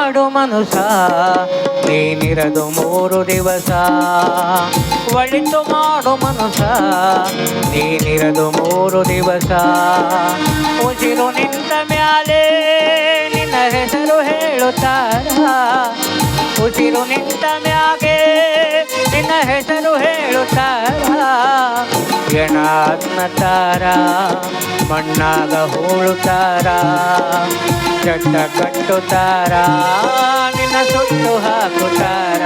ಮಾಡು ಮನುಸ ನೀನಿರದು 3 ದಿವಸ. ಒಳಿತು ಮಾಡು ಮನುಸ ನೀನಿರದು 3 ದಿವಸ. ಉಸಿರು ನಿಂತ ಮ್ಯಾಲೆ ನಿನ್ನ ಹೆಸರು ಹೇಳುತ್ತಾರ. ಉಸಿರು ನಿಂತ ಮ್ಯಾಗೆ ನಿನ್ನ ಹೆಸರು ಹೇಳುತ್ತಾರ. ಎಣ ಅನ್ನತಾರ ಮಣ್ಣಾಗ ಹೂಳುತ್ತಾರ. ಚಟ್ಟ ಕಟ್ಟುತ್ತಾರ ನಿನ್ನ ಸುಟ್ಟು ಹಾಕುತ್ತಾರ.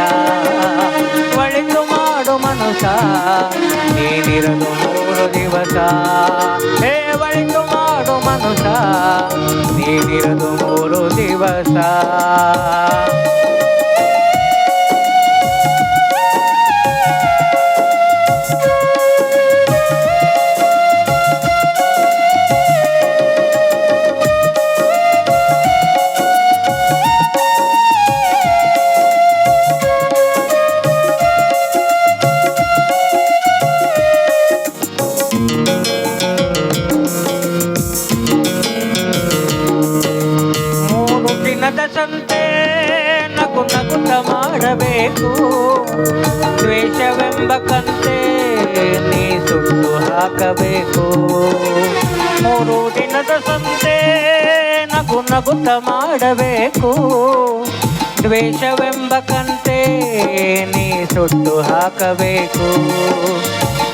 ಒಳಿತು ಮಾಡು ಮನುಸ ನೀನಿರದು 3 ದಿವಸ. ಹೇ ಒಳಿತು ಮಾಡು ಮನುಸ ನೀನಿರದು 3 ದಿವಸ. ಸಂತೆ ನಗು ನಗುತ್ತ ಮಾಡಬೇಕು. ದ್ವೇಷವೆಂಬ ಕಂತೆ ನೀ ಸುಟ್ಟು ಹಾಕಬೇಕು. 3 ದಿನದ ಸಂತೆ ನಗು ನಗುತ್ತ ಮಾಡಬೇಕು. ದ್ವೇಷವೆಂಬ ಕಂತೆ ನೀ ಸುಟ್ಟು ಹಾಕಬೇಕು.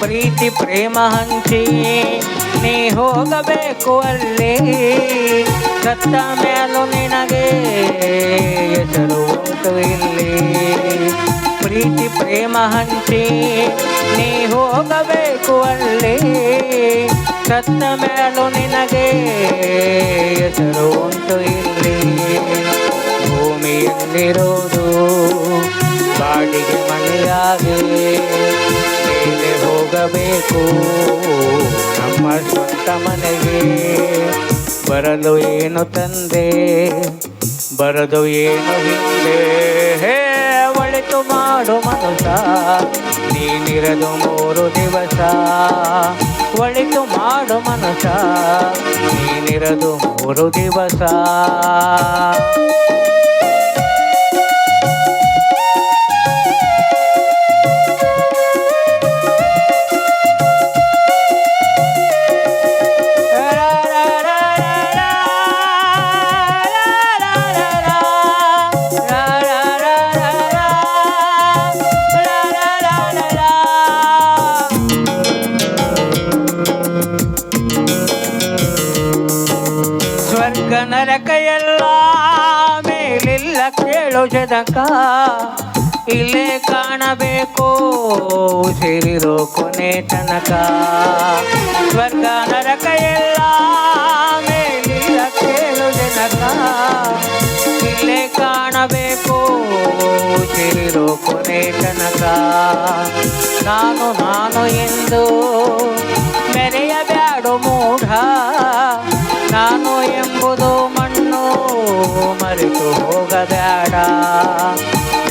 ಪ್ರೀತಿ ಪ್ರೇಮ ಹಂಚಿ ನೀ ಹೋಗಬೇಕು ಅಲ್ಲಿ. ಸತ್ತ ಮೇಲೂ ನಿನಗೆ ಹೆಸರು ಉಂಟು ಇಲ್ಲಿ. ಪ್ರೀತಿ ಪ್ರೇಮ ಹಂಚಿ ನೀ ಹೋಗಬೇಕು ಅಲ್ಲಿ. ಸತ್ತ ಮೇಲೂ ನಿನಗೆ ಹೆಸರು ಉಂಟು ಇಲ್ಲಿ. ಭೂಮಿಯಲ್ಲಿರೋದು ಬಾಡಿಗೆ ಮನೆಯಾಗಿ ಮೇಲೆ ಹೋಗಬೇಕು ನಮ್ಮ ಸ್ವಂತ ಮನೆಗೆ. ಬರಲು ಏನು ತಂದೆ ಬರದು ಏನು ಹಿಂದೆ. ಹೇ ಒಳಿತು ಮಾಡು ಮನುಸ ನೀನಿರದು 3 ದಿವಸ. ಒಳಿತು ಮಾಡು ಮನುಸ ನೀನಿರದು 3 ದಿವಸ. ಸ್ವರ್ಗ ನರಕ ಎಲ್ಲ ಮೇಲಿಲ್ಲ ಕೇಳು ಜನಕ. ಇಲ್ಲೇ ಕಾಣಬೇಕು ಉಸಿರಿರೋ ಕೊನೆ ತನಕ. ಸ್ವರ್ಗ ನರಕ ಎಲ್ಲ ಮೇಲಿಲ್ಲ ಕೇಳು ಜನಕ. ಇಲ್ಲೇ ಕಾಣಬೇಕು ಉಸಿರಿರೋ ಕೊನೆ ತನಕ. ನಾನು ನಾನು ಎಂದು ಮೆರೆಯಬ್ಯಾಡು ಮೂಢ. ನಾನು ಎಂಬುದು ಮಣ್ಣು ಮರೆತು ಹೋಗಬೇಡ.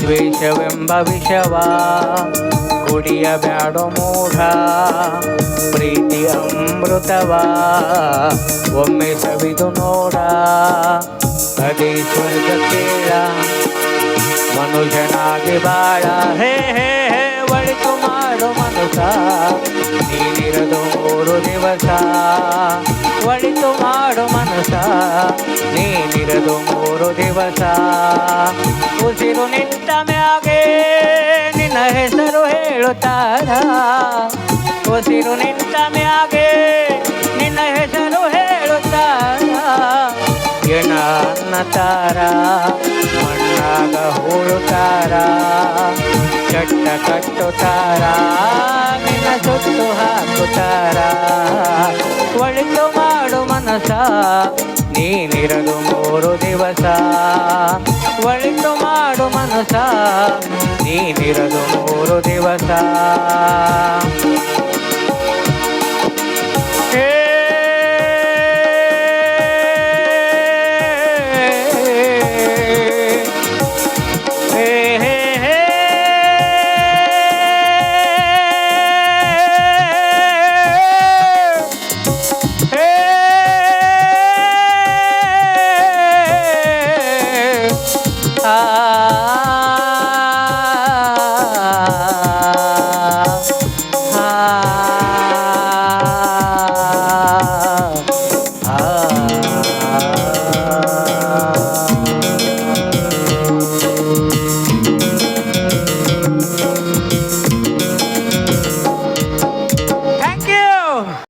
ದ್ವೇಷವೆಂಬ ವಿಷವ ಕುಡಿಯಬೇಡ ಮೂಢ. ಪ್ರೀತಿ ಅಮೃತವ ಒಮ್ಮೆ ಸವಿದು ನೋಡ. ಅದೇ ಸ್ವರ್ಗ ಕೇಳ ಮನುಜನಾಗಿ ಬಾಳ. ಹೇ ಹೇ ಹೇ ಒಳಿತು ಮಾಡು ಮನುಸ ನೀನಿರದು 3 ದಿವಸ. ಒಳಿತು ಮಾಡು ಮನುಸ ನೀನಿರದು 3 ದಿವಸ. ಉಸಿರು ನಿಂತ ಮ್ಯಾಗೆ ನಿನ್ನ ಹೆಸರು ಹೇಳುತ್ತಾರ. ಉಸಿರು ನಿಂತ ಮ್ಯಾಗೆ ನಿನ್ನ ಹೆಸರು ಹೇಳುತ್ತಾರ. ಎಣ ಅನ್ನತಾರ ಮಣ್ಣಾಗ ಹೂಳುತ್ತಾರ. ಚಟ್ಟ ಕಟ್ಟುತ್ತಾರ ನಿನ್ನ ಸುಟ್ಟು ಹಾಕುತ್ತಾರ. ಒಳಿತು ಮಾಡು ಮನಸ ನೀನಿರದು 3 ದಿವಸ. ಒಳಿತು ಮಾಡು ಮನಸ ನೀನಿರದು 3 ದಿವಸ.